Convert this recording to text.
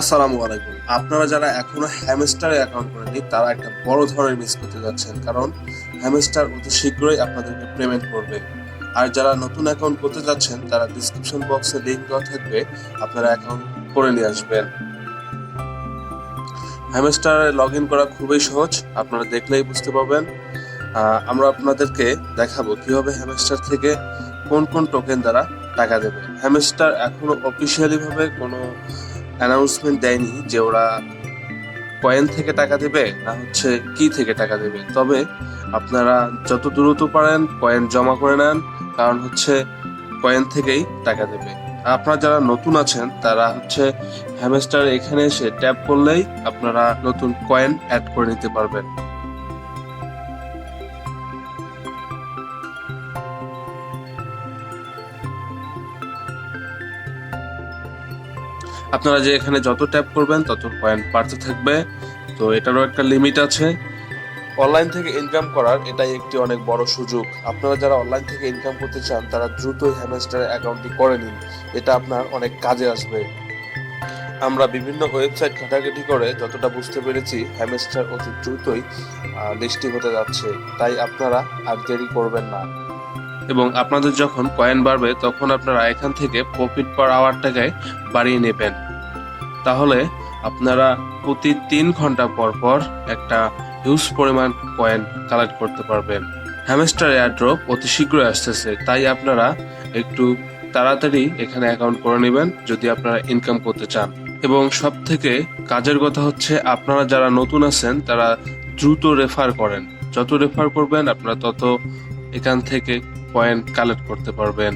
আসসালামু আলাইকুম। আপনারা যারা এখনো হ্যামস্টারে অ্যাকাউন্ট করেননি তারা একটা বড় ধরনের মিস করতে যাচ্ছেন, কারণ হ্যামস্টার অতি শীঘ্রই আপনাদেরকে পেমেন্ট করবে। আর যারা নতুন অ্যাকাউন্ট করতে যাচ্ছেন তারা ডিসক্রিপশন বক্সে লিংক দেওয়া থাকবে, আপনারা অ্যাকাউন্ট করে নিয়ে আসবেন। হ্যামস্টারে লগ ইন করা খুবই সহজ, আপনারা দেখলেই বুঝতে পারবেন। আমরা আপনাদেরকে দেখাবো কিভাবে হ্যামস্টার থেকে কোন কোন টোকেন দ্বারা টাকা দেবে। হ্যামস্টার এখনো অফিসিয়ালি ভাবে কোনো অ্যানাউন্সমেন্ট দেয়নি যে ওরা কয়েন থেকে টাকা দেবে না হচ্ছে কি থেকে টাকা দেবে। তবে আপনারা যত দ্রুত পারেন কয়েন জমা করে নেন, কারণ হচ্ছে কয়েন থেকেই টাকা দেবে। আপনারা যারা নতুন আছেন তারা হচ্ছে হ্যামস্টার এখানে এসে ট্যাপ করলেই আপনারা নতুন কয়েন অ্যাড করে নিতে পারবেন। আপনারা যে এখানে যত ট্যাপ করবেন তত কয়েন বাড়তে থাকবে। তো এটারও একটা লিমিট আছে। অনলাইন থেকে ইনকাম করার এটাই একটি অনেক বড় সুযোগ। আপনারা যারা অনলাইন থেকে ইনকাম করতে চান তারা দ্রুতই হ্যামস্টারের অ্যাকাউন্টটি করে নিন, এটা আপনার অনেক কাজে আসবে। আমরা বিভিন্ন ওয়েবসাইট ঘাটাঘাটি করে যতটা বুঝতে পেরেছি হ্যামস্টার অতি দ্রুতই লিস্টিং হতে যাচ্ছে, তাই আপনারা আর দেরি করবেন না। এবং আপনাদের যখন কয়েন বাড়বে তখন আপনারা এখান থেকে প্রফিট পার আওয়ারটাকে বাড়িয়ে নেবেন। তাহলে আপনারা প্রতি 3 ঘন্টা পর পর একটা হিউজ পরিমাণ কয়েন কালেক্ট করতে পারবেন। হ্যামস্টার এয়ারড্রপ অতি শীঘ্রই আসতেছে, তাই আপনারা একটু তাড়াতাড়ি এখানে অ্যাকাউন্ট করে নেবেন যদি আপনারা ইনকাম করতে চান। এবং সব থেকে কাজের কথা হচ্ছে আপনারা যারা নতুন আছেন তারা দ্রুত রেফার করেন। যত রেফার করবেন আপনারা তত এখান থেকে কয়েন কালেক্ট করতে পারবেন।